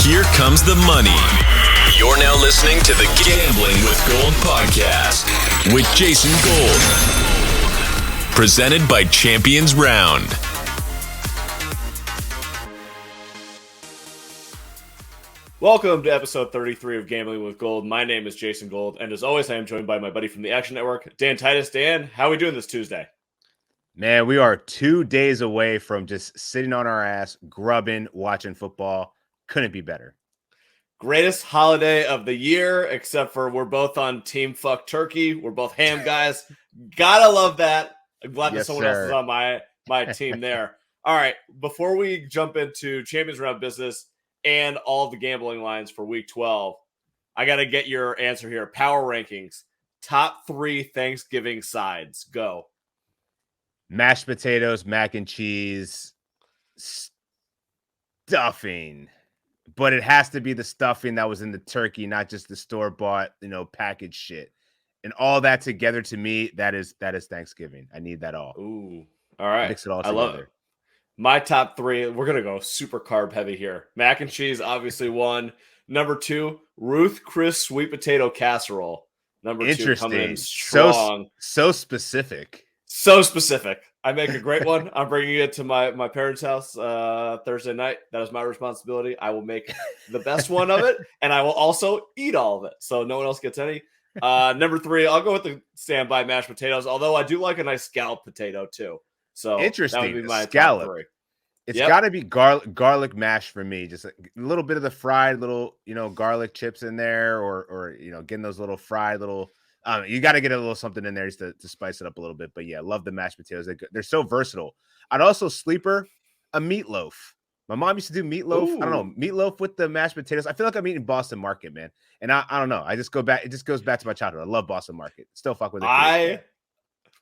Here comes the money. You're now listening to the Gambling with Gold podcast with Jason Gold. Presented by Champions Round. Welcome to episode 33 of Gambling with Gold. My name is Jason Gold, and as always, I am joined by my buddy from the Action Network, Dan Titus. Dan, how are we doing this Tuesday? Man, we are 2 days away from just sitting on our ass, grubbing, watching football. Couldn't be better. Greatest holiday of the year, except for we're both on Team Fuck Turkey. We're both ham guys. Gotta love that. I'm glad that someone else is on my team there. All right, before we jump into Champions Round business and all the gambling lines for Week 12, I got to get your answer here. Power rankings. Top 3 Thanksgiving sides. Go. Mashed potatoes, mac and cheese, stuffing. But it has to be the stuffing that was in the turkey, not just the store-bought, packaged shit. And all that together, to me, that is Thanksgiving. I need that all. Ooh. All right. Mix it all together. I love it. My top 3, we're going to go super carb heavy here. Mac and cheese, obviously 1. Number 2, Ruth Chris sweet potato casserole. Number 2, coming in strong. So specific. So specific. I make a great one. I'm bringing it to my parents' house Thursday night. That is my responsibility. I will make the best one of it, and I will also eat all of it, so no one else gets any. Number 3, I'll go with the standby mashed potatoes, although I do like a nice scallop potato too. So interesting. That would be my scallop. Top 3. It's got to be garlic mash for me. Just a little bit of the fried little, garlic chips in there, or getting those little fried little. You got to get a little something in there just to spice it up a little bit. But yeah, love the mashed potatoes. They're so versatile. I'd also sleeper a meatloaf. My mom used to do meatloaf. Ooh. I don't know, meatloaf with the mashed potatoes. I feel like I'm eating Boston Market, man. And I don't know. I just go back. It just goes back to my childhood. I love Boston Market. Still fuck with it.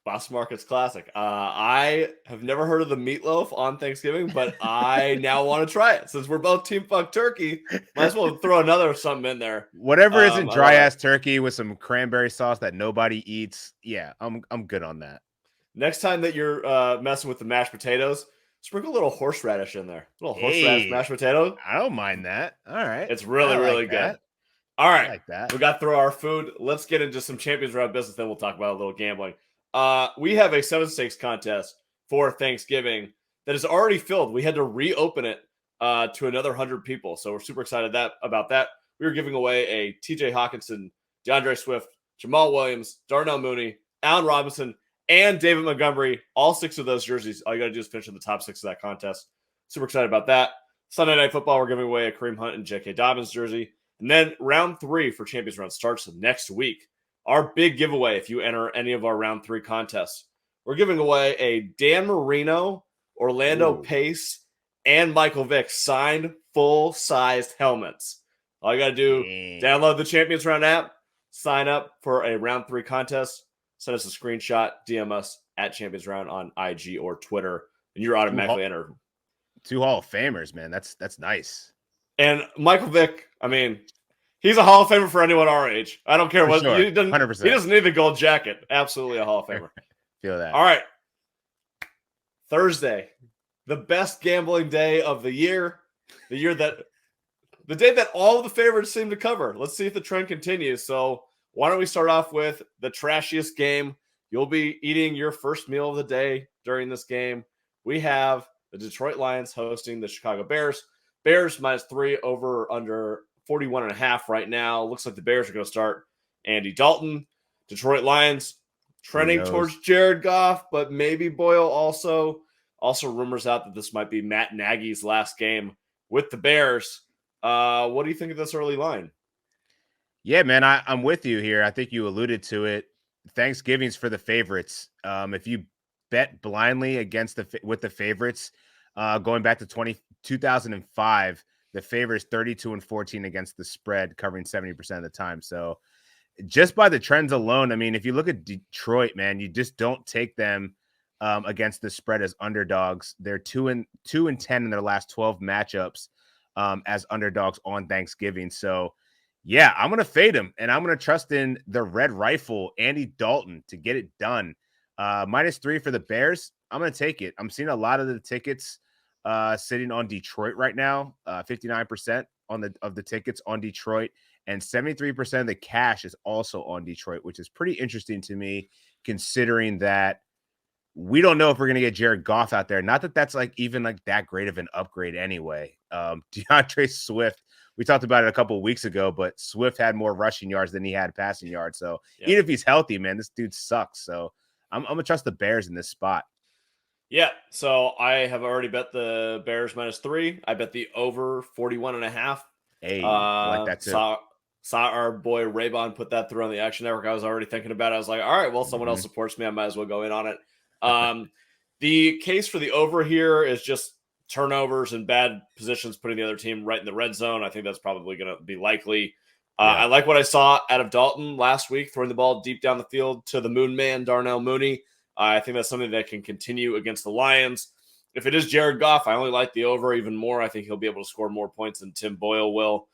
Boston Market's classic. I have never heard of the meatloaf on Thanksgiving, but I now want to try it. Since we're both Team Fuck Turkey, might as well throw another something in there. Whatever isn't dry ass turkey with some cranberry sauce that nobody eats. Yeah, I'm good on that. Next time that you're messing with the mashed potatoes, sprinkle a little horseradish in there. A little horseradish mashed potato. I don't mind that. All right. It's really good. All right. I like that. We got through our food. Let's get into some Champions Round business, then we'll talk about a little gambling. We have a 7 stakes contest for Thanksgiving that is already filled. We had to reopen it to another 100 people. So we're super excited about that. We were giving away a TJ Hawkinson, Deandre Swift, Jamal Williams, Darnell Mooney, Allen Robinson, and David Montgomery. All 6 of those jerseys. All you got to do is finish in the top 6 of that contest. Super excited about that. Sunday Night Football, we're giving away a Kareem Hunt and J.K. Dobbins jersey. And then round 3 for Champions Round starts next week. Our big giveaway, if you enter any of our round 3 contests, we're giving away a Dan Marino, Orlando Pace, and Michael Vick signed full-sized helmets. All you got to do, download the Champions Round app, sign up for a round 3 contest, send us a screenshot, DM us at Champions Round on IG or Twitter, and you're automatically entered. 2 Hall of Famers, man. That's nice. And Michael Vick, he's a Hall of Famer for anyone our age. I don't care what. Sure. He doesn't need the gold jacket. Absolutely a Hall of Famer. Feel that. All right. Thursday, the best gambling day of the year. The day that all the favorites seem to cover. Let's see if the trend continues. So why don't we start off with the trashiest game? You'll be eating your first meal of the day during this game. We have the Detroit Lions hosting the Chicago Bears. Bears -3 over or under 41.5 right now. Looks like the Bears are going to start Andy Dalton. Detroit Lions trending towards Jared Goff, but maybe Boyle also. Also rumors out that this might be Matt Nagy's last game with the Bears. What do you think of this early line? Yeah, man, I'm with you here. I think you alluded to it. Thanksgiving's for the favorites. If you bet blindly with the favorites, going back to 2005, the favorites 32-14 against the spread, covering 70% of the time. So just by the trends alone, if you look at Detroit, man, you just don't take them against the spread as underdogs. They're 2-10 in their last 12 matchups as underdogs on Thanksgiving. So yeah, I'm going to fade them, and I'm going to trust in the Red Rifle, Andy Dalton, to get it done. -3 for the Bears. I'm going to take it. I'm seeing a lot of the tickets sitting on Detroit right now, 59%. of the tickets on Detroit, and 73% of the cash is also on Detroit, which is pretty interesting to me, considering that we don't know if we're going to get Jared Goff out there. Not that that's like even like that great of an upgrade anyway. Deandre Swift, we talked about it a couple of weeks ago, but Swift had more rushing yards than he had passing yards. So even if he's healthy, man, this dude sucks. So I'm going to trust the Bears in this spot. Yeah, so I have already bet the Bears -3. I bet the over 41.5. Hey, I like that too. Saw our boy Raybon put that through on the Action Network. I was already thinking about it. I was like, all right, well, someone else supports me. I might as well go in on it. The case for the over here is just turnovers and bad positions, putting the other team right in the red zone. I think that's probably going to be likely. I like what I saw out of Dalton last week, throwing the ball deep down the field to the Moon Man, Darnell Mooney. I think that's something that can continue against the Lions. If it is Jared Goff, I only like the over even more. I think he'll be able to score more points than Tim Boyle will.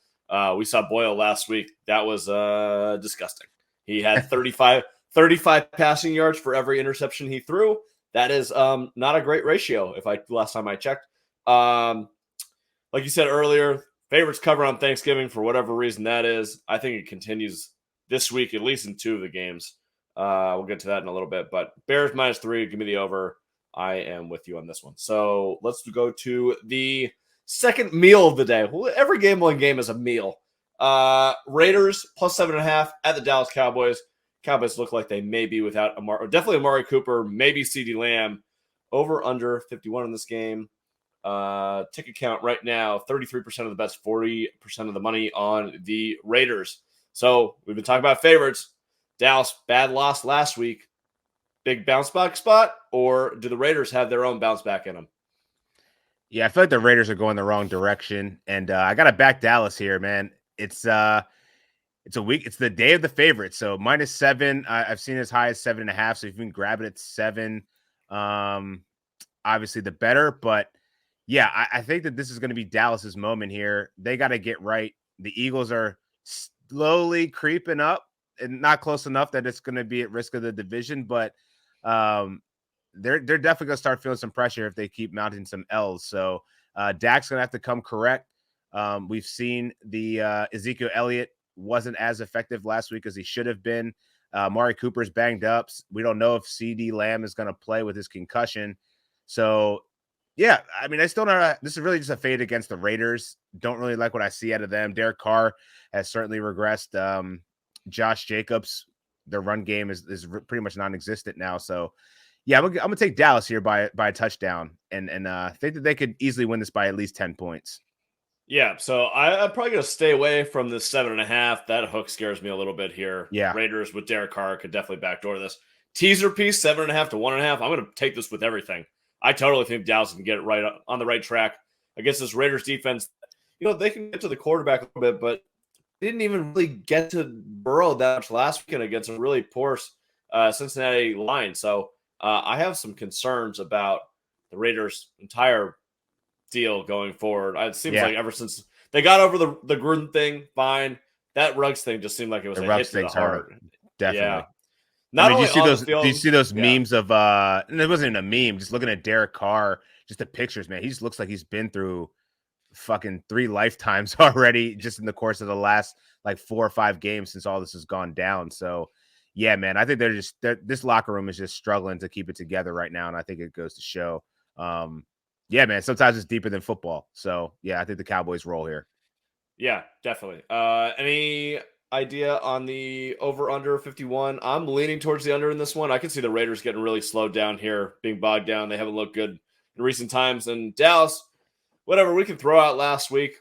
We saw Boyle last week. That was disgusting. He had 35 passing yards for every interception he threw. That is not a great ratio last time I checked. Like you said earlier, favorites cover on Thanksgiving for whatever reason that is. I think it continues this week, at least in 2 of the games. We'll get to that in a little bit, but Bears -3, give me the over. I am with you on this one. So let's go to the second meal of the day. Well, every gambling game is a meal. Raiders +7.5 at the Dallas Cowboys. Cowboys look like they may be without definitely Amari Cooper, maybe CeeDee Lamb. Over under 51 in this game. Ticket count right now, 33% of the bets, 40% of the money on the Raiders. So we've been talking about favorites. Dallas, bad loss last week. Big bounce back spot, or do the Raiders have their own bounce back in them? Yeah, I feel like the Raiders are going the wrong direction, and I got to back Dallas here, man. It's a week. It's the day of the favorites, so -7. I've seen as high as 7.5. So if you can grab it at 7, obviously the better. But yeah, I think that this is going to be Dallas's moment here. They got to get right. The Eagles are slowly creeping up, and not close enough that it's going to be at risk of the division, but they're definitely going to start feeling some pressure if they keep mounting some L's. So Dak's going to have to come correct. We've seen the Ezekiel Elliott wasn't as effective last week as he should have been. Amari Cooper's banged up. We don't know if CeeDee Lamb is going to play with his concussion. So yeah, I mean, this is really just a fade against the Raiders. Don't really like what I see out of them. Derek Carr has certainly regressed. Josh Jacobs, their run game is pretty much non-existent now. So yeah, I'm gonna take Dallas here by a touchdown, and think that they could easily win this by at least 10 points. Yeah, so I'm probably gonna stay away from the 7.5. That hook scares me a little bit here. Yeah, Raiders with Derek Carr could definitely backdoor this. Teaser piece 7.5 to 1.5. I'm gonna take this with everything. I totally think Dallas can get it right on the right track against this Raiders defense. You know, they can get to the quarterback a little bit, but didn't even really get to Burrow that much last weekend against a really poor Cincinnati line. So I have some concerns about the Raiders' entire deal going forward. It seems like ever since they got over the Gruden thing, fine. That Ruggs thing just seemed like it was a hit to the heart. Definitely. Yeah. Not only do you see those memes of and it wasn't even a meme, just looking at Derek Carr, just the pictures, man. He just looks like he's been through fucking 3 lifetimes already just in the course of the last like 4 or 5 games since all this has gone down. So yeah, man, I think this locker room is just struggling to keep it together right now, and I think it goes to show. Yeah, man, sometimes it's deeper than football. So yeah, I think the Cowboys roll here. Yeah, definitely. Any idea on the over under 51? I'm leaning towards the under in this one. I can see the Raiders getting really slowed down here, being bogged down. They haven't looked good in recent times. And Dallas, whatever we can throw out last week,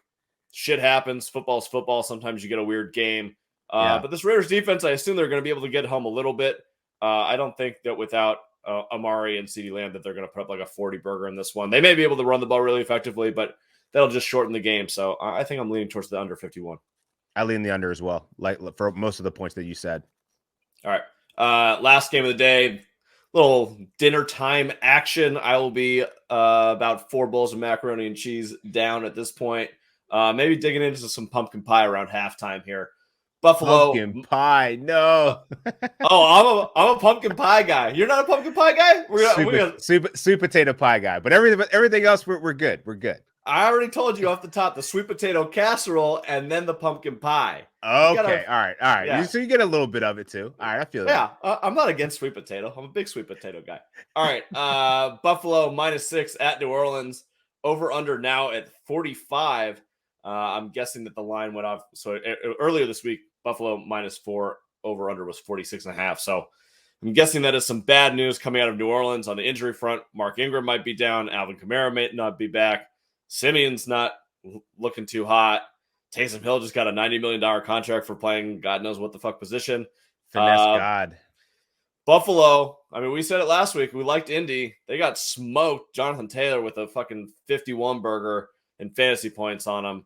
shit happens. Football's football. Sometimes you get a weird game. But this Raiders defense, I assume they're going to be able to get home a little bit. I don't think that without Amari and CeeDee Lamb that they're going to put up like a 40 burger in this one. They may be able to run the ball really effectively, but that'll just shorten the game. So I think I'm leaning towards the under 51. I lean the under as well, like for most of the points that you said. All right. Last game of the day, little dinner time action. I will be about 4 bowls of macaroni and cheese down at this point. Maybe digging into some pumpkin pie around halftime here. Buffalo pumpkin pie, no. Oh, I'm a pumpkin pie guy. You're not a pumpkin pie guy? We're sweet potato pie guy, but everything else we're good. We're good. I already told you off the top, the sweet potato casserole and then the pumpkin pie. Okay. All right. Yeah. So you get a little bit of it too. All right. I feel Yeah, I'm not against sweet potato. I'm a big sweet potato guy. All right. Buffalo -6 at New Orleans. Over under now at 45. I'm guessing that the line went off. So earlier this week, Buffalo -4, over under was 46.5. So I'm guessing that is some bad news coming out of New Orleans on the injury front. Mark Ingram might be down. Alvin Kamara may not be back. Simeon's not looking too hot. Taysom Hill just got a $90 million contract for playing God knows what the fuck position. finesse God. Buffalo, I mean, we said it last week. We liked Indy. They got smoked. Jonathan Taylor with a fucking 51 burger and fantasy points on him.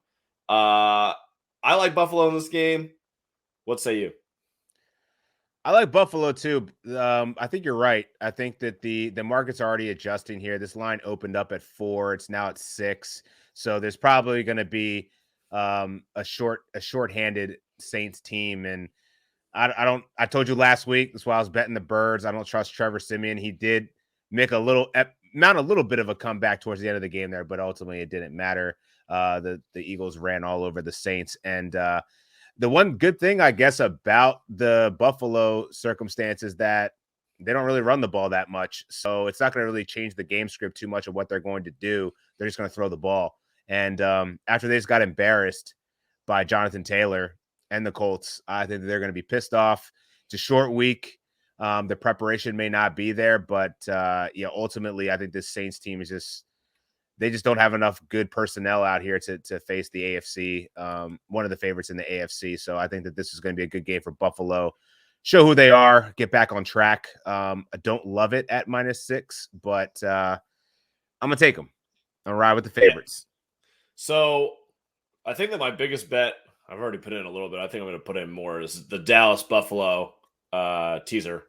I like Buffalo in this game. What say you? I like Buffalo too. I think you're right. I think that the market's already adjusting here. This line opened up at 4. It's now at 6. So there's probably going to be a short-handed Saints team. And I told you last week, that's why I was betting the birds. I don't trust Trevor Simeon. He did make mount a little bit of a comeback towards the end of the game there, but ultimately it didn't matter. The Eagles ran all over the Saints. And the one good thing, I guess, about the Buffalo circumstances that they don't really run the ball that much. So it's not going to really change the game script too much of what they're going to do. They're just going to throw the ball. And after they just got embarrassed by Jonathan Taylor and the Colts, I think they're going to be pissed off. It's a short week. The preparation may not be there, but ultimately, I think this Saints team is they just don't have enough good personnel out here to face the AFC, one of the favorites in the AFC. So I think that this is going to be a good game for Buffalo. Show who they are, get back on track. I don't love it at -6, but I'm going to take them. I'll ride with the favorites. So I think that my biggest bet, I've already put in a little bit. I think I'm going to put in more, is the Dallas-Buffalo teaser.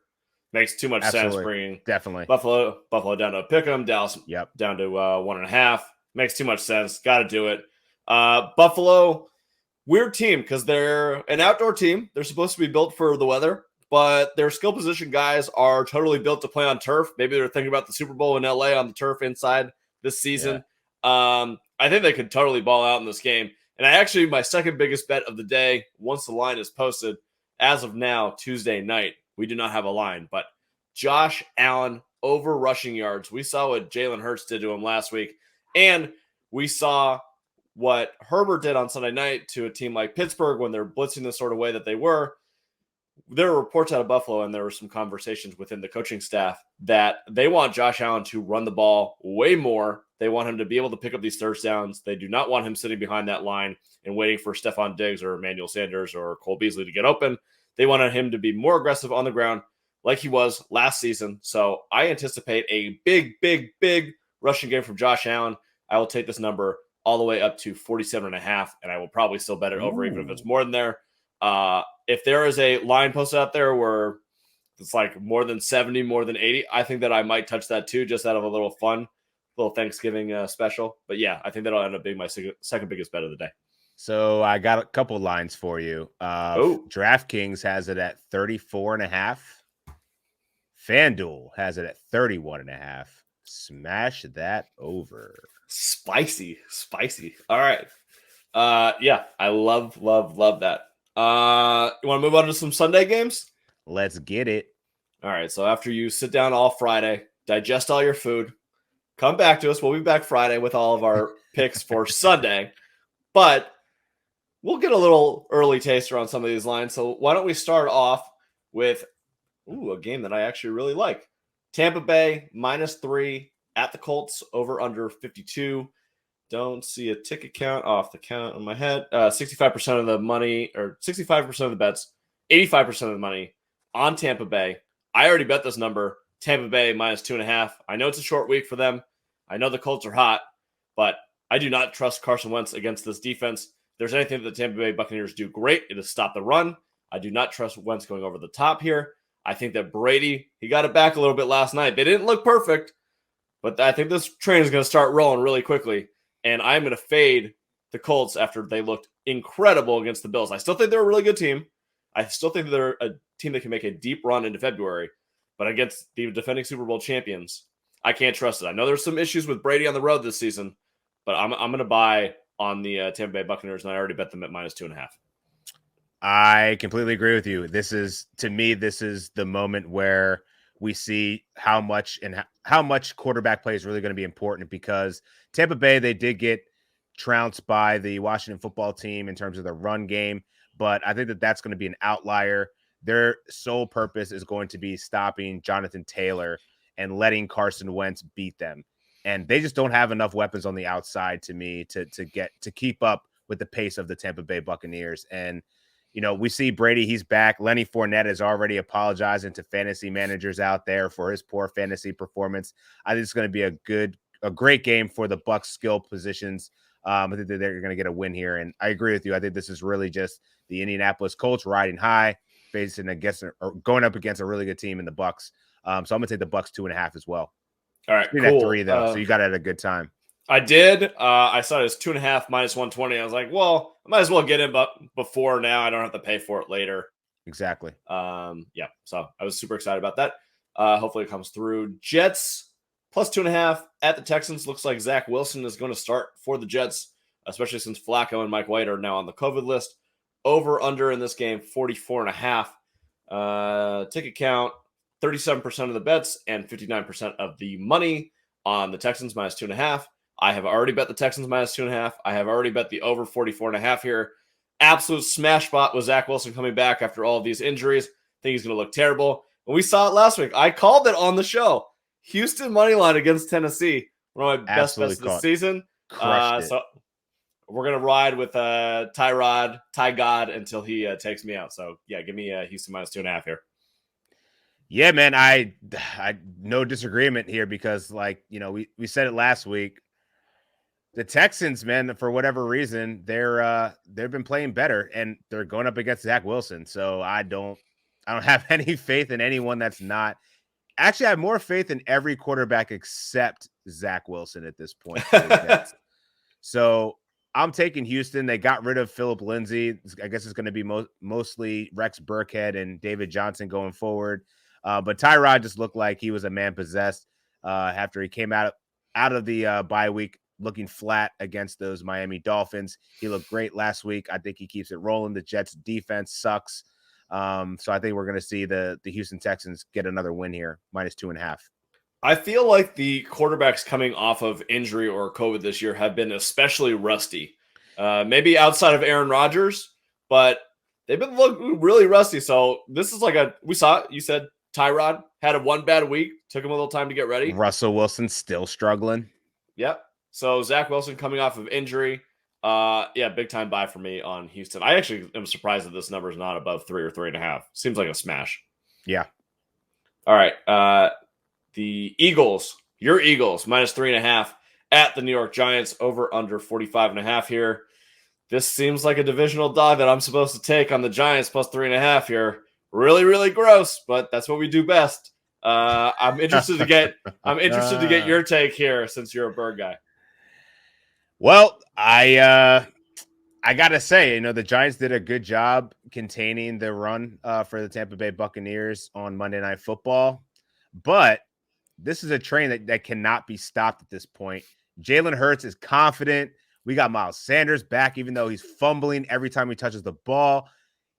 Makes too much sense bringing definitely Buffalo down to a pick 'em, Dallas down to 1.5. Makes too much sense. Got to do it. Buffalo, weird team because they're an outdoor team. They're supposed to be built for the weather, but their skill position guys are totally built to play on turf. Maybe they're thinking about the Super Bowl in LA on the turf inside this season. Yeah. I think they could totally ball out in this game. And my second biggest bet of the day, once the line is posted, as of now, Tuesday night, we do not have a line, but Josh Allen over rushing yards. We saw what Jalen Hurts did to him last week, and we saw what Herbert did on Sunday night to a team like Pittsburgh when they're blitzing the sort of way that they were. There were reports out of Buffalo, and there were some conversations within the coaching staff that they want Josh Allen to run the ball way more. They want him to be able to pick up these third downs. They do not want him sitting behind that line and waiting for Stephon Diggs or Emmanuel Sanders or Cole Beasley to get open. They wanted him to be more aggressive on the ground like he was last season. So I anticipate a big rushing game from Josh Allen. I will take this number all the way up to 47.5, and I will probably still bet it over, even if it's more than there. If there is a line posted out there where it's like more than 70, more than 80, I think that I might touch that too, just out of a little fun, little Thanksgiving special. But yeah, I think that'll end up being my second biggest bet of the day. So I got a couple lines for you. DraftKings has it at 34.5. FanDuel has it at 31.5. Smash that over. Spicy. All right. Yeah, I love that. You want to move on to some Sunday games? Let's get it. All right. So after you sit down all Friday, digest all your food, come back to us. We'll be back Friday with all of our picks for Sunday. But we'll get a little early taster on some of these lines. So why don't we start off with a game that I actually really like. Tampa Bay -3 at the Colts, over under 52. Don't see a ticket count off the count on my head. 65% of the money, or 65% of the bets, 85% of the money on Tampa Bay. I already bet this number, Tampa Bay -2.5. I know it's a short week for them. I know the Colts are hot, but I do not trust Carson Wentz against this defense. If there's anything that the Tampa Bay Buccaneers do great, it is stop the run. I do not trust Wentz going over the top here. I think that Brady, he got it back a little bit last night. They didn't look perfect, but I think this train is going to start rolling really quickly. And I'm going to fade the Colts after they looked incredible against the Bills. I still think they're a really good team. I still think they're a team that can make a deep run into February. But against the defending Super Bowl champions, I can't trust it. I know there's some issues with Brady on the road this season, but I'm going to buy on the Tampa Bay Buccaneers, and I already bet them at -2.5. I completely agree with you. To me, this is the moment where we see how much quarterback play is really going to be important, because Tampa Bay, they did get trounced by the Washington football team in terms of the run game, but I think that that's going to be an outlier. Their sole purpose is going to be stopping Jonathan Taylor and letting Carson Wentz beat them. And they just don't have enough weapons on the outside, to me, to keep up with the pace of the Tampa Bay Buccaneers. And we see Brady, he's back. Lenny Fournette is already apologizing to fantasy managers out there for his poor fantasy performance. I think it's going to be a great game for the Bucs skill positions. I think that they're going to get a win here. And I agree with you. I think this is really just the Indianapolis Colts riding high, going up against a really good team in the Bucs. So I'm going to take the Bucs 2.5 as well. All right, cool. At 3 though, so you got it at a good time. I did. I saw it as 2.5 -120. I was like, well, I might as well get in before now. I don't have to pay for it later. Exactly. Yeah. So I was super excited about that. Hopefully it comes through. Jets +2.5 at the Texans. Looks like Zach Wilson is going to start for the Jets, especially since Flacco and Mike White are now on the COVID list. Over under in this game 44.5. Ticket count 37% of the bets and 59% of the money on the Texans -2.5. I have already bet the Texans -2.5. I have already bet the over 44.5 here. Absolute smash spot with Zach Wilson coming back after all of these injuries. I think he's going to look terrible. And we saw it last week. I called it on the show. Houston money line against Tennessee. One of my best bets of the season. So we're going to ride with Ty God until he takes me out. So yeah, give me Houston -2.5 here. Yeah, man, I no disagreement here, because we said it last week. The Texans, man, for whatever reason, they've been playing better, and they're going up against Zach Wilson. So I don't have any faith in anyone that's not. Actually, I have more faith in every quarterback except Zach Wilson at this point. So I'm taking Houston. They got rid of Phillip Lindsay. I guess it's going to be mostly Rex Burkhead and David Johnson going forward. But Tyrod just looked like he was a man possessed after he came out of the bye week looking flat against those Miami Dolphins. He looked great last week. I think he keeps it rolling. The Jets defense sucks. So I think we're going to see the Houston Texans get another win here, -2.5. I feel like the quarterbacks coming off of injury or COVID this year have been especially rusty. Maybe outside of Aaron Rodgers, but they've been looking really rusty. So this is we saw it. You said Tyrod had one bad week, took him a little time to get ready. Russell Wilson still struggling. Yep. So Zach Wilson coming off of injury. Big time buy for me on Houston. I actually am surprised that this number is not above 3 or 3.5. Seems like a smash. Yeah. All right. The Eagles, your Eagles, -3.5 at the New York Giants, over under 45.5 here. This seems like a divisional dog that I'm supposed to take on the Giants +3.5 here. Really, really gross, but that's what we do best. I'm interested to get your take here, since you're a bird guy. Well, I gotta say, the Giants did a good job containing the run for the Tampa Bay Buccaneers on Monday Night Football, but this is a train that cannot be stopped at this point. Jalen Hurts is confident. We got Miles Sanders back, even though he's fumbling every time he touches the ball.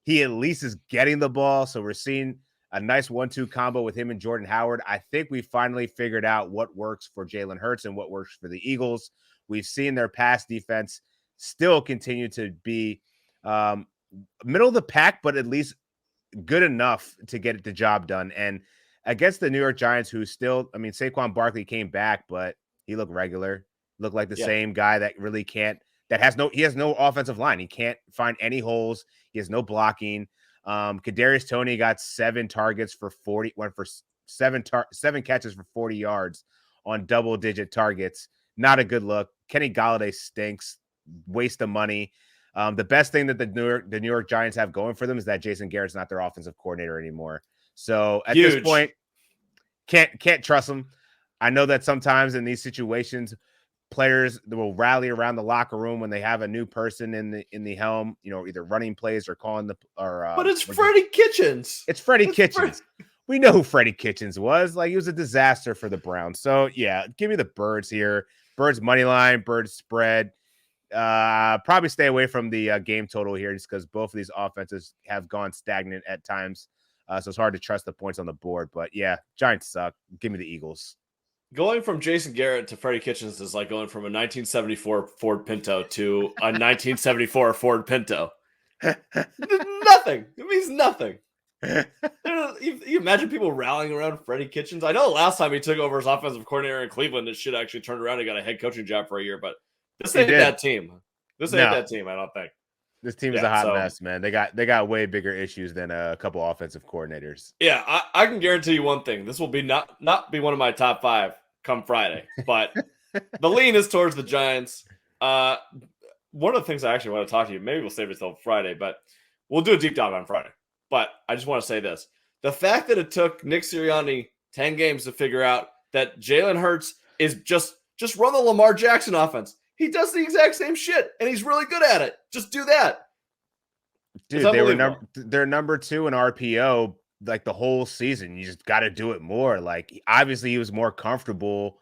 He at least is getting the ball, so we're seeing a nice 1-2 combo with him and Jordan Howard. I think we finally figured out what works for Jalen Hurts and what works for the Eagles. We've seen their pass defense still continue to be middle of the pack, but at least good enough to get the job done. And against the New York Giants, who still, Saquon Barkley came back, but he looked regular. Looked like the same guy that really he has no offensive line. He can't find any holes. He has no blocking. Kadarius Toney got 7 targets for 40, went for 7 catches for 40 yards on double-digit targets. Not a good look. Kenny Golladay stinks. Waste of money. The best thing that the New York Giants have going for them is that Jason Garrett's not their offensive coordinator anymore. So at this point, can't trust them. I know that sometimes in these situations, players will rally around the locker room when they have a new person in the helm, either running plays or calling but it's Freddie Kitchens. It's Freddie Kitchens. We know who Freddie Kitchens was. He was a disaster for the Browns. So yeah, give me the Birds here. Birds money line, Birds spread. Probably stay away from the game total here just because both of these offenses have gone stagnant at times. So it's hard to trust the points on the board. But yeah, Giants suck. Give me the Eagles. Going from Jason Garrett to Freddie Kitchens is like going from a 1974 Ford Pinto to a 1974 Ford Pinto. Nothing. It means nothing. You imagine people rallying around Freddie Kitchens? I know last time he took over as offensive coordinator in Cleveland, this shit actually turned around and got a head coaching job for a year. But this ain't that team. This ain't that team, I don't think. This team is a hot mess, man. They got way bigger issues than a couple offensive coordinators. Yeah, I can guarantee you one thing. This will be not be one of my top 5 come Friday, but the lean is towards the Giants. One of the things I actually want to talk to you, maybe we'll save it till Friday, but we'll do a deep dive on Friday. But I just want to say this. The fact that it took Nick Sirianni 10 games to figure out that Jalen Hurts is just run the Lamar Jackson offense. He does the exact same shit, and he's really good at it. Just do that. Dude, they're number 2 in RPO like the whole season. You just got to do it more. Like obviously he was more comfortable.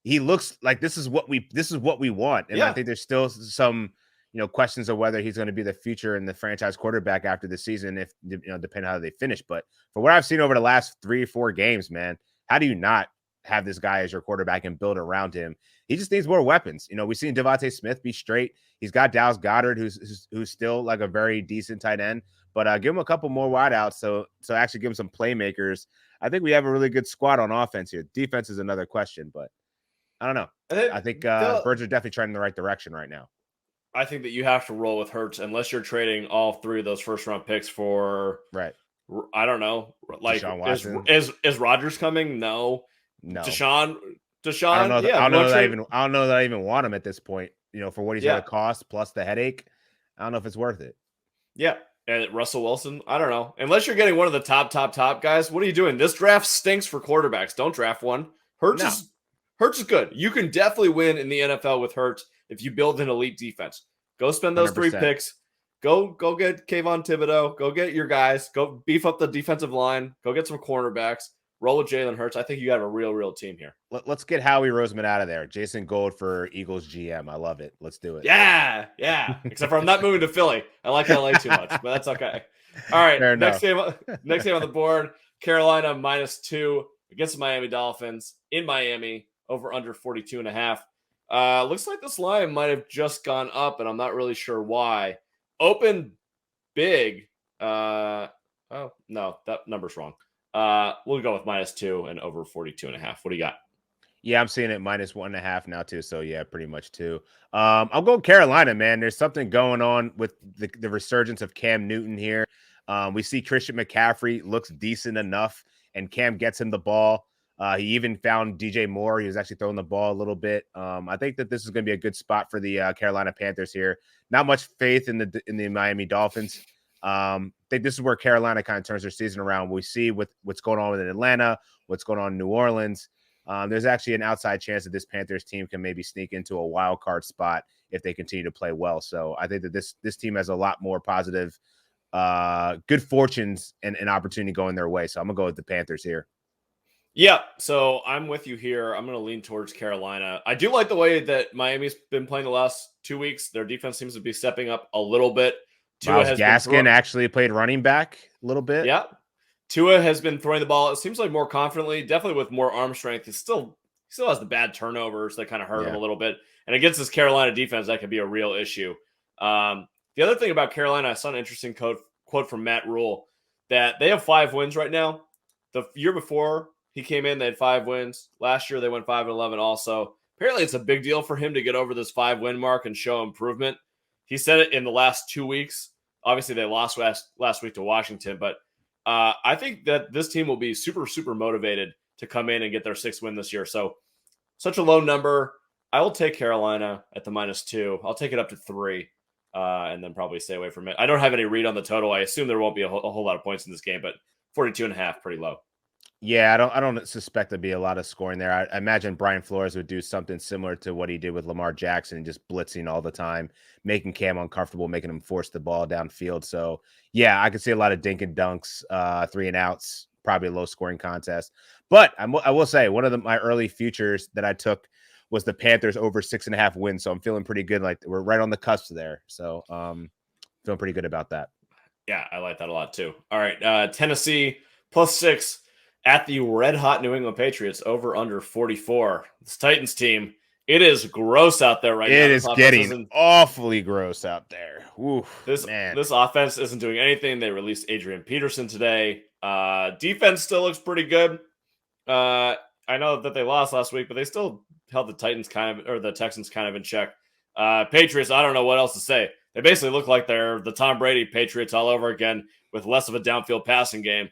He looks like this is what we want. And I think there's still some questions of whether he's going to be the future and the franchise quarterback after the season, if depending on how they finish. But for what I've seen over the last 3 or 4 games, man, how do you not have this guy as your quarterback and build around him? He just needs more weapons. We've seen Devontae Smith be straight. He's got Dallas Goedert, who's still like a very decent tight end, but give him a couple more wideouts. So actually give him some playmakers. I think we have a really good squad on offense here. Defense is another question, but I don't know. I think Birds are definitely trending in the right direction right now. I think that you have to roll with Hurts unless you're trading all 3 of those first round picks for I don't know. Like is Rodgers coming? No. Deshaun. I don't know that I even want him at this point. For what he's going to cost plus the headache. I don't know if it's worth it. Yeah. And Russell Wilson, I don't know. Unless you're getting one of the top guys, what are you doing? This draft stinks for quarterbacks. Don't draft one. Hurts is good. You can definitely win in the NFL with Hurts if you build an elite defense. Go spend those 3 picks. Go get Kayvon Thibodeau. Go get your guys. Go beef up the defensive line. Go get some cornerbacks. Roll with Jalen Hurts. I think you have a real team here. Let's get Howie Roseman out of there. Jason Gold for Eagles GM. I love it. Let's do it. Yeah. Except for I'm not moving to Philly. I like LA too much, but that's okay. All right. Next game on the board. Carolina -2 against the Miami Dolphins in Miami, over under 42.5. Looks like this line might have just gone up, and I'm not really sure why. Open big. Oh no, that number's wrong. We'll go with -2 and over 42.5. What do you got? Yeah, I'm seeing it -1.5 now too. So yeah, pretty much 2. I'll go Carolina, man. There's something going on with the resurgence of Cam Newton here. We see Christian McCaffrey looks decent enough, and Cam gets him the ball. He even found DJ Moore. He was actually throwing the ball a little bit. I think that this is going to be a good spot for the Carolina Panthers here. Not much faith in the Miami Dolphins. I think this is where Carolina kind of turns their season around. We see with what's going on in Atlanta, what's going on in New Orleans. There's actually an outside chance that this Panthers team can maybe sneak into a wild card spot if they continue to play well. So I think that this team has a lot more positive, good fortunes and opportunity going their way. So I'm gonna go with the Panthers here. Yeah, so I'm with you here. I'm going to lean towards Carolina. I do like the way that Miami's been playing the last 2 weeks. Their defense seems to be stepping up a little bit. Tua Gaskin actually played running back a little bit. Yeah. Tua has been throwing the ball, it seems like, more confidently, definitely with more arm strength. He still has the bad turnovers that kind of hurt him a little bit. And against this Carolina defense, that could be a real issue. The other thing about Carolina, I saw an interesting quote from Matt Rule that they have 5 wins right now. The year before he came in, they had 5 wins. Last year, they went 5-11 also. Apparently, it's a big deal for him to get over this 5-win mark and show improvement. He said it in the last 2 weeks. Obviously, they lost last week to Washington, but I think that this team will be super, super motivated to come in and get their 6th win this year. So, such a low number. I will take Carolina at the -2. I'll take it up to 3, and then probably stay away from it. I don't have any read on the total. I assume there won't be a whole lot of points in this game, but 42.5, pretty low. Yeah, I don't suspect there'd be a lot of scoring there. I imagine Brian Flores would do something similar to what he did with Lamar Jackson, just blitzing all the time, making Cam uncomfortable, making him force the ball downfield. So, yeah, I could see a lot of dink and dunks, 3 and outs, probably a low-scoring contest. But I will say, one of my early futures that I took was the Panthers over 6.5 wins. So I'm feeling pretty good. Like we're right on the cusp there. So feeling pretty good about that. Yeah, I like that a lot too. All right. Tennessee +6 at the red hot New England Patriots over under 44. This Titans team, it is gross out there right now. It is getting awfully gross out there. Oof, man. This offense isn't doing anything. They released Adrian Peterson today. Defense still looks pretty good. I know that they lost last week, but they still held the Texans kind of in check. Patriots, I don't know what else to say. They basically look like they're the Tom Brady Patriots all over again with less of a downfield passing game.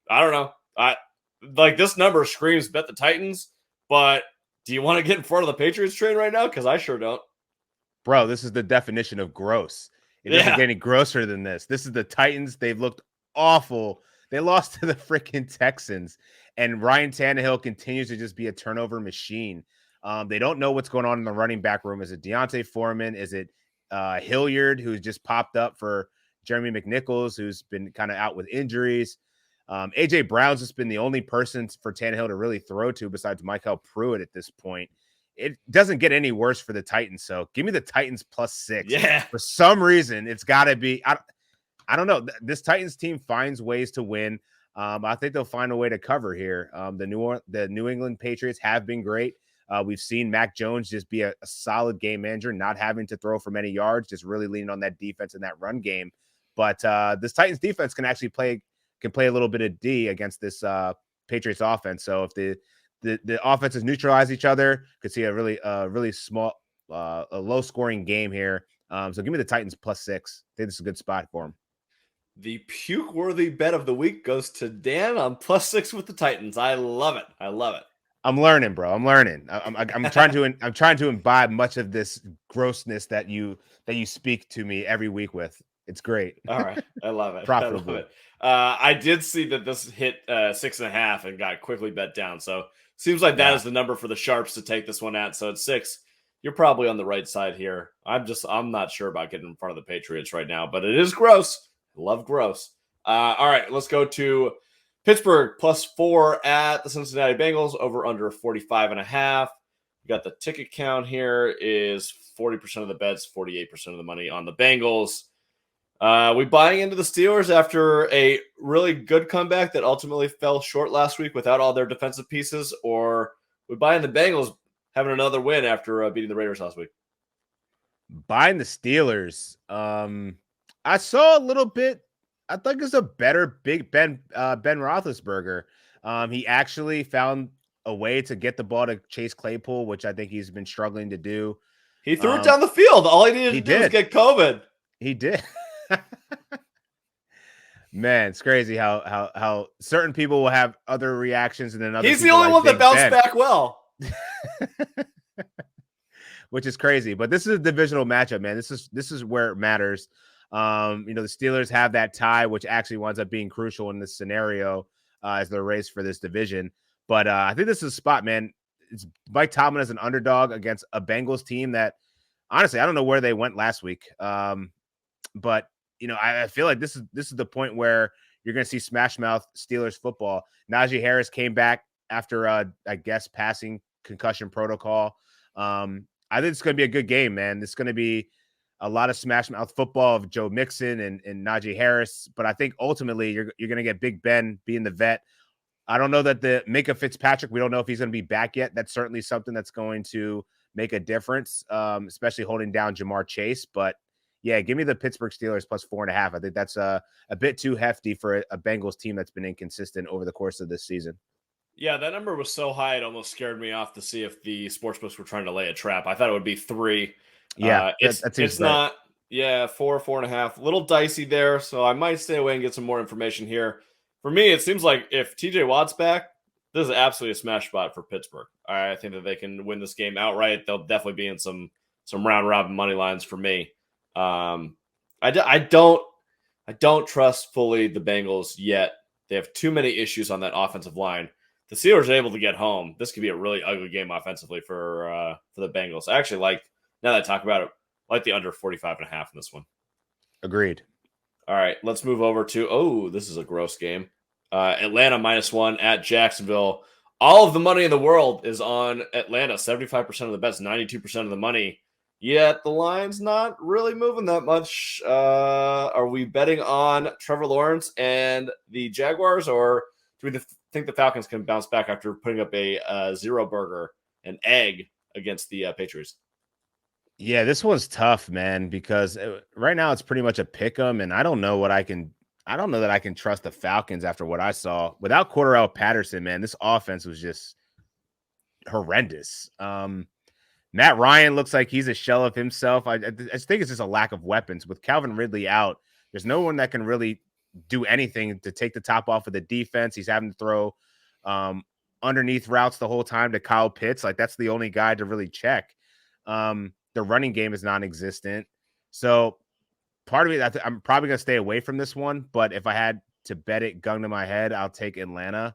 I don't know. This number screams bet the Titans, but do you want to get in front of the Patriots train right now? Because I sure don't. Bro, this is the definition of gross. It doesn't get any grosser than this. This is the Titans. They've looked awful. They lost to the freaking Texans, and Ryan Tannehill continues to just be a turnover machine. They don't know what's going on in the running back room. Is it Deontay Foreman? Is it Hilliard, who's just popped up for Jeremy McNichols, who's been kind of out with injuries? A.J. Brown's just been the only person for Tannehill to really throw to besides Michael Pruitt at this point. It doesn't get any worse for the Titans. So give me the Titans +6. Yeah. For some reason, it's got to be. I don't know. This Titans team finds ways to win. I think they'll find a way to cover here. The New England Patriots have been great. We've seen Mac Jones just be a solid game manager, not having to throw for many yards, just really leaning on that defense and that run game. But this Titans defense can actually play a little bit of D against this Patriots offense. So if the offenses neutralize each other, could see a really small, a low scoring game here. So give me the Titans +6. I think this is a good spot for them. The puke-worthy bet of the week goes to Dan on +6 with the Titans. I love it. I'm learning, bro. I'm learning. I'm trying to imbibe much of this grossness that you speak to me every week with. It's great. All right. I love it. Profitable. I love it. I did see that this hit 6.5 and got quickly bet down. So seems like that is the number for the sharps to take this one at. So it's 6. You're probably on the right side here. I'm not sure about getting in front of the Patriots right now, but it is gross. Love gross. All right, let's go to Pittsburgh +4 at the Cincinnati Bengals over under 45.5. We got the ticket count here is 40% of the bets, 48% of the money on the Bengals. We buying into the Steelers after a really good comeback that ultimately fell short last week without all their defensive pieces, or we buying the Bengals having another win after beating the Raiders last week? Buying the Steelers. I saw a little bit. I think it's a better Big Ben Roethlisberger. He actually found a way to get the ball to Chase Claypool, which I think he's been struggling to do. He threw it down the field. All he needed to do was get COVID. He did. Man, it's crazy how certain people will have other reactions and then other. He's the only one that bounced back well. Which is crazy, but this is a divisional matchup, man. This is where it matters. The Steelers have that tie, which actually winds up being crucial in this scenario as the race for this division. But I think this is a spot, man. It's Mike Tomlin as an underdog against a Bengals team that, honestly, I don't know where they went last week. But I feel like this is the point where you're going to see smash mouth Steelers football. Najee Harris came back after I guess passing concussion protocol. I think it's going to be a good game, man. This is going to be a lot of smash mouth football of Joe Mixon and Najee Harris. But I think ultimately you're going to get Big Ben being the vet. I don't know that the Minka Fitzpatrick, we don't know if he's going to be back yet. That's certainly something that's going to make a difference, especially holding down Jamar Chase. But yeah, give me the Pittsburgh Steelers +4.5. I think that's a bit too hefty for a Bengals team that's been inconsistent over the course of this season. Yeah, that number was so high it almost scared me off to see if the sportsbooks were trying to lay a trap. I thought it would be 3. Yeah, it's not. Yeah, 4.5. A little dicey there, so I might stay away and get some more information here. For me, it seems like if TJ Watt's back, this is absolutely a smash spot for Pittsburgh. I think that they can win this game outright. They'll definitely be in some round robin money lines for me. I don't trust fully the Bengals yet. They have too many issues on that offensive line. The Steelers are able to get home. This could be a really ugly game offensively for the Bengals. I actually like, now that I talk about it, I like the under 45.5 in this one. Agreed. All right, let's move over to, this is a gross game. Atlanta -1 at Jacksonville all of the money in the world is on Atlanta. 75% of the bets, 92% of the money. Yet the line's not really moving that much. Are we betting on Trevor Lawrence and the Jaguars, or do we think the Falcons can bounce back after putting up a zero burger, an egg against the Patriots? Yeah, this one's tough, man, because right now it's pretty much a pick 'em, and I don't know that I can trust the Falcons after what I saw. Without Cordarrelle Patterson, man, this offense was just horrendous. Matt Ryan looks like he's a shell of himself. I just think it's just a lack of weapons. With Calvin Ridley out, there's no one that can really do anything to take the top off of the defense. He's having to throw underneath routes the whole time to Kyle Pitts. Like, that's the only guy to really check. The running game is non-existent. So part of me, I'm probably going to stay away from this one. But if I had to bet it gun to my head, I'll take Atlanta.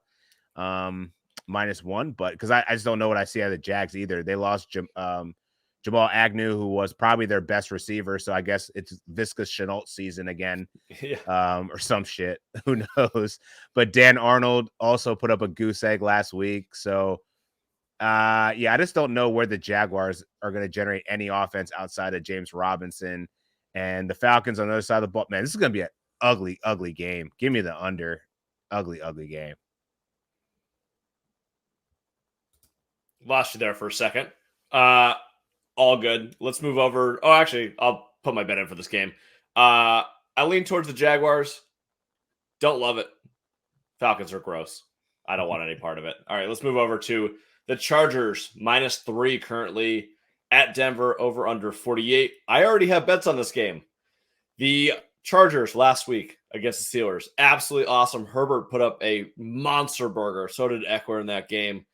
-1, but because I just don't know what I see out of the Jags either. They lost Jamal Agnew, who was probably their best receiver. So I guess it's Visca Chenault season again, or some shit. Who knows? But Dan Arnold also put up a goose egg last week. So yeah, I just don't know where the Jaguars are going to generate any offense outside of James Robinson and the Falcons on the other side of the ball. Man, this is going to be an ugly, ugly game. Give me the under. Ugly, ugly game. Lost you there for a second. All good. Let's move over. Oh, actually, I'll put my bet in for this game. I lean towards the Jaguars. Don't love it. Falcons are gross. I don't want any part of it. All right, let's move over to the Chargers, -3 currently at Denver, over under 48. I already have bets on this game. The Chargers last week against the Steelers, absolutely awesome. Herbert put up a monster burger. So did Eckler in that game.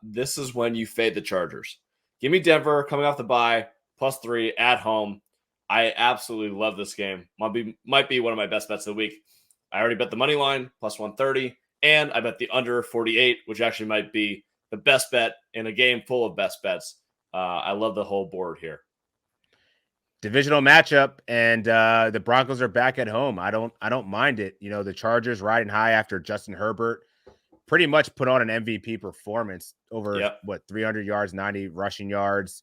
This is when you fade the Chargers. Give me Denver coming off the bye, +3 at home. I absolutely love this game. Might be one of my best bets of the week. I already bet the money line, +130, and I bet the under 48, which actually might be the best bet in a game full of best bets. I love the whole board here. Divisional matchup, and the Broncos are back at home. I don't mind it. You know, the Chargers riding high after Justin Herbert pretty much put on an MVP performance over 300 yards, 90 rushing yards,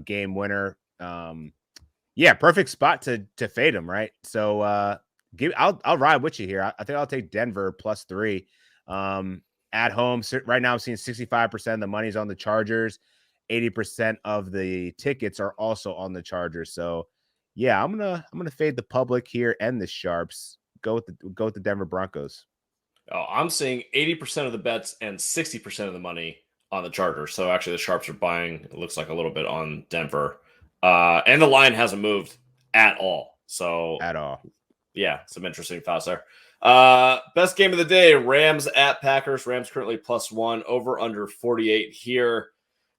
game winner. Yeah, perfect spot to fade him, right? So I'll ride with you here. I think I'll take Denver +3 at home. So right now I'm seeing 65% of the money's on the Chargers. 80% of the tickets are also on the Chargers. So yeah, I'm gonna fade the public here and the sharps. Go with the Denver Broncos. Oh, I'm seeing 80% of the bets and 60% of the money on the Chargers. So actually the sharps are buying, it looks like, a little bit on Denver. And the line hasn't moved at all. So at all. Yeah, some interesting thoughts there. Best game of the day, Rams at Packers. Rams currently +1, over under 48 here.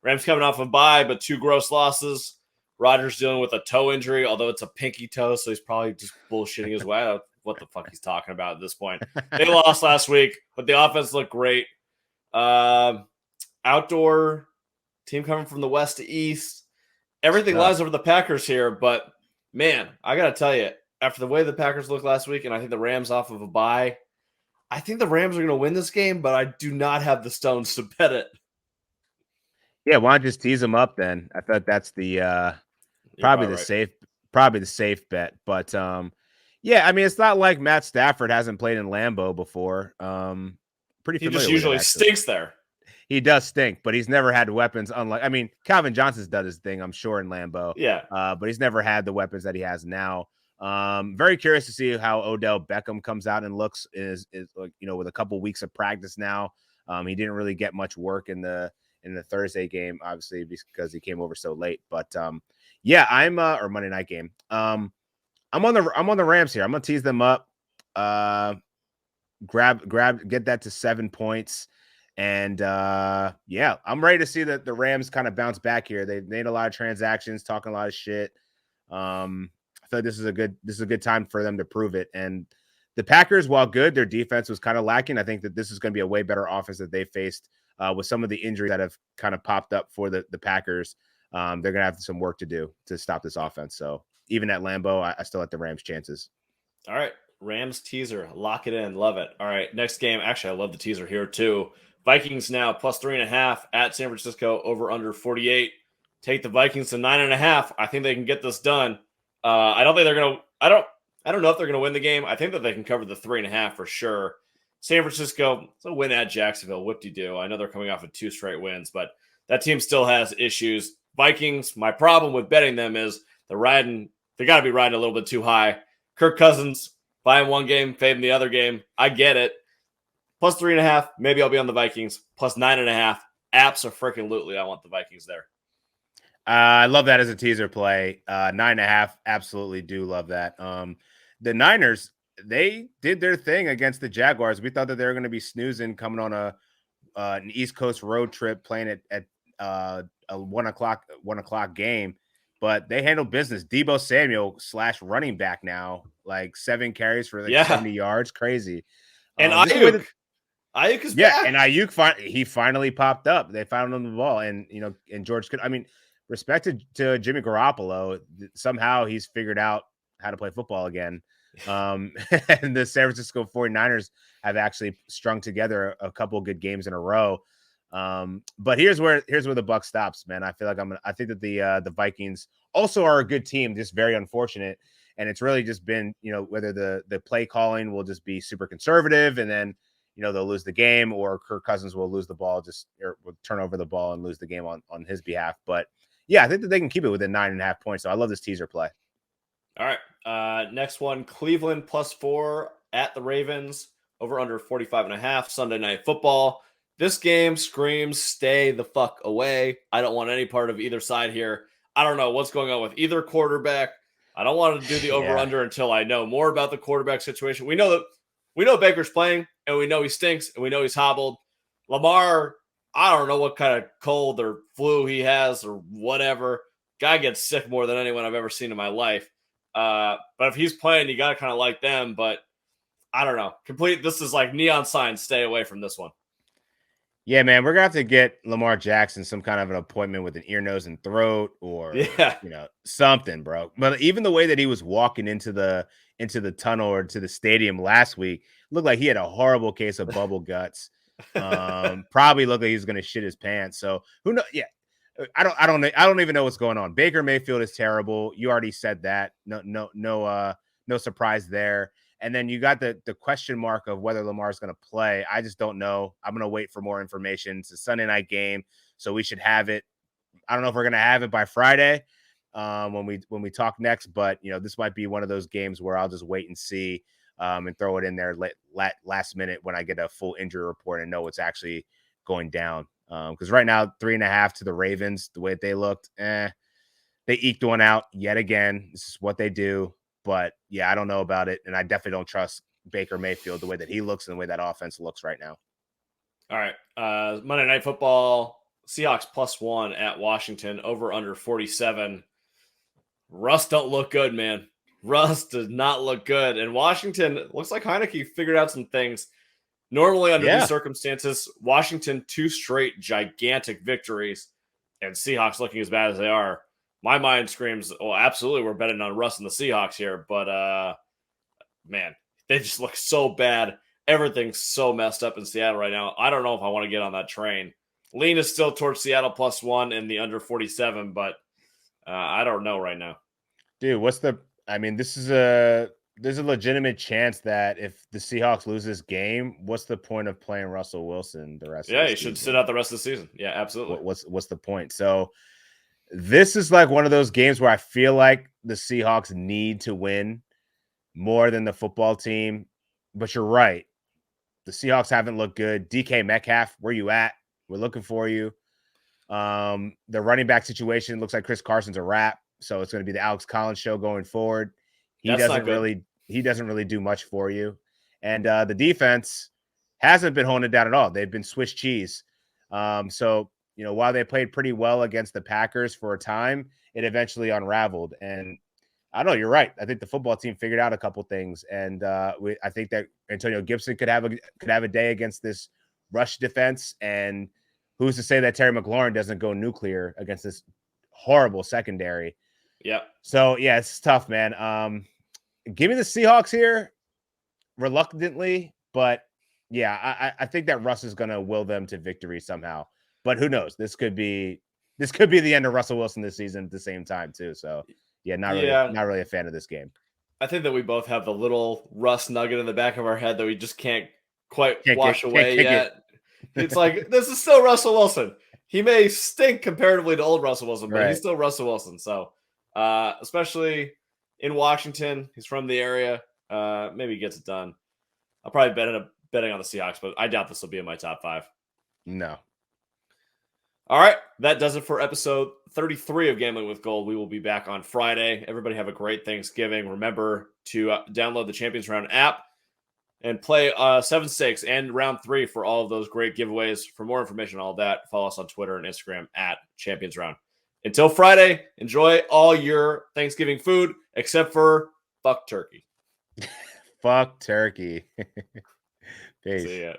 Rams coming off a bye, but 2 gross losses. Rodgers dealing with a toe injury, although it's a pinky toe, so he's probably just bullshitting his way out. What the fuck he's talking about at this point. They lost last week, but the offense looked great. Outdoor team coming from the west to east. Everything lies over the Packers here, but man, I got to tell you, after the way the Packers looked last week, and I think the Rams off of a bye, I think the Rams are going to win this game, but I do not have the stones to bet it. Yeah, why not just tease them up then? I thought that's the probably the safe bet. But yeah, I mean, it's not like Matt Stafford hasn't played in Lambeau before. Pretty familiar. He just usually stinks there. He does stink, but he's never had weapons. Unlike, I mean, Calvin Johnson's done his thing, I'm sure, in Lambeau. Yeah. But he's never had the weapons that he has now. Very curious to see how Odell Beckham comes out and looks. Is like, you know, with a couple weeks of practice now. He didn't really get much work in the Thursday game, obviously, because he came over so late. But yeah, I'm or Monday night game. I'm on the Rams here. I'm gonna tease them up. Get that to 7 points. And yeah, I'm ready to see that the Rams kind of bounce back here. They've made a lot of transactions, talking a lot of shit. I feel like this is a good time for them to prove it. And the Packers, while good, their defense was kind of lacking. I think that this is going to be a way better offense that they faced with some of the injuries that have kind of popped up for the Packers. They're going to have some work to do to stop this offense. So even at Lambeau, I still like the Rams' chances. All right. Rams teaser. Lock it in. Love it. All right. Next game. Actually, I love the teaser here too. Vikings now plus 3.5 at San Francisco, over under 48. Take the Vikings to 9.5. I think they can get this done. I don't think they're gonna. I don't know if they're gonna win the game. I think that they can cover the 3.5 for sure. San Francisco, it's a win at Jacksonville. Whoop-de-doo. I know they're coming off of 2 straight wins, but that team still has issues. Vikings, my problem with betting them is they're riding. They got to be riding a little bit too high. Kirk Cousins, buying one game, fading the other game. I get it. Plus 3.5. Maybe I'll be on the Vikings. Plus 9.5. Abso-freaking-lutely, I want the Vikings there. I love that as a teaser play. 9.5. Absolutely do love that. The Niners, they did their thing against the Jaguars. We thought that they were going to be snoozing, coming on an East Coast road trip, playing at a 1 o'clock game, but they handled business. Deebo Samuel / running back now, like 7 carries for 70 yards. Crazy. And Ayuk is back. And Ayuk he finally popped up. They found him the ball, and George could. I mean, respect to Jimmy Garoppolo. Somehow he's figured out how to play football again. And the San Francisco 49ers have actually strung together a couple of good games in a row. But here's where the buck stops, man. I feel like I think that the Vikings also are a good team, just very unfortunate. And it's really just been, whether the play calling will just be super conservative and then, they'll lose the game, or Kirk Cousins will lose the ball, or will turn over the ball and lose the game on his behalf. But yeah, I think that they can keep it within 9.5 points. So I love this teaser play. All right. Next one, Cleveland plus 4 at the Ravens, over under 45.5, Sunday Night Football. This game screams stay the fuck away. I don't want any part of either side here. I don't know what's going on with either quarterback. I don't want to do the over-under until I know more about the quarterback situation. We know Baker's playing, and we know he stinks, and we know he's hobbled. Lamar, I don't know what kind of cold or flu he has or whatever. Guy gets sick more than anyone I've ever seen in my life. But if he's playing, you got to kind of like them. But I don't know. This is like neon signs. Stay away from this one. Yeah, man, we're gonna have to get Lamar Jackson some kind of an appointment with an ear, nose, and throat, or something, bro. But even the way that he was walking into the tunnel or to the stadium last week looked like he had a horrible case of bubble guts. Probably looked like he was gonna shit his pants. So who knows? Yeah, I don't even know what's going on. Baker Mayfield is terrible. You already said that. No surprise there. And then you got the question mark of whether Lamar's going to play. I just don't know. I'm going to wait for more information. It's a Sunday night game, so we should have it. I don't know if we're going to have it by Friday when we talk next, but this might be one of those games where I'll just wait and see and throw it in there last minute when I get a full injury report and know what's actually going down. Because right now 3.5 to the Ravens, the way they looked, they eked one out yet again. This is what they do. But yeah, I don't know about it. And I definitely don't trust Baker Mayfield the way that he looks and the way that offense looks right now. All right. Monday Night Football, Seahawks plus 1 at Washington, over under 47. Russ don't look good, man. Russ does not look good. And Washington, looks like Heineke figured out some things. Normally under these circumstances, Washington 2 straight gigantic victories and Seahawks looking as bad as they are. My mind screams, well, absolutely, we're betting on Russ and the Seahawks here. But, man, they just look so bad. Everything's so messed up in Seattle right now. I don't know if I want to get on that train. Lean is still towards Seattle plus 1 in the under 47, but I don't know right now. Dude, there's a legitimate chance that if the Seahawks lose this game, what's the point of playing Russell Wilson the rest of the season? Yeah, he should sit out the rest of the season. Yeah, absolutely. What's the point? So this is like one of those games where I feel like the Seahawks need to win more than the football team. But you're right. The Seahawks haven't looked good. DK Metcalf, where you at? We're looking for you. The running back situation looks like Chris Carson's a wrap. So it's going to be the Alex Collins show going forward. He doesn't really do much for you. And the defense hasn't been holding it down at all. They've been Swiss cheese. So while they played pretty well against the Packers for a time, it eventually unraveled. And I don't know, you're right. I think the football team figured out a couple things. And I think that Antonio Gibson could have a day against this rush defense. And who's to say that Terry McLaurin doesn't go nuclear against this horrible secondary? Yeah. So, yeah, it's tough, man. Give me the Seahawks here. reluctantly, but yeah, I think that Russ is going to will them to victory somehow. But who knows? This could be the end of Russell Wilson this season at the same time too. So yeah, not really a fan of this game. I think that we both have the little Russ nugget in the back of our head that we just can't quite wash away yet. It's like, this is still Russell Wilson. He may stink comparatively to old Russell Wilson, but he's still Russell Wilson. So, especially in Washington, he's from the area. Maybe he gets it done. I'll probably betting on the Seahawks, but I doubt this will be in my top 5. No. All right, that does it for episode 33 of Gambling with Gold. We will be back on Friday. Everybody have a great Thanksgiving. Remember to download the Champions Round app and play 7 stakes and round 3 for all of those great giveaways. For more information on all that, follow us on Twitter and Instagram at Champions Round. Until Friday, enjoy all your Thanksgiving food except for fuck turkey. Fuck turkey. Peace. See ya.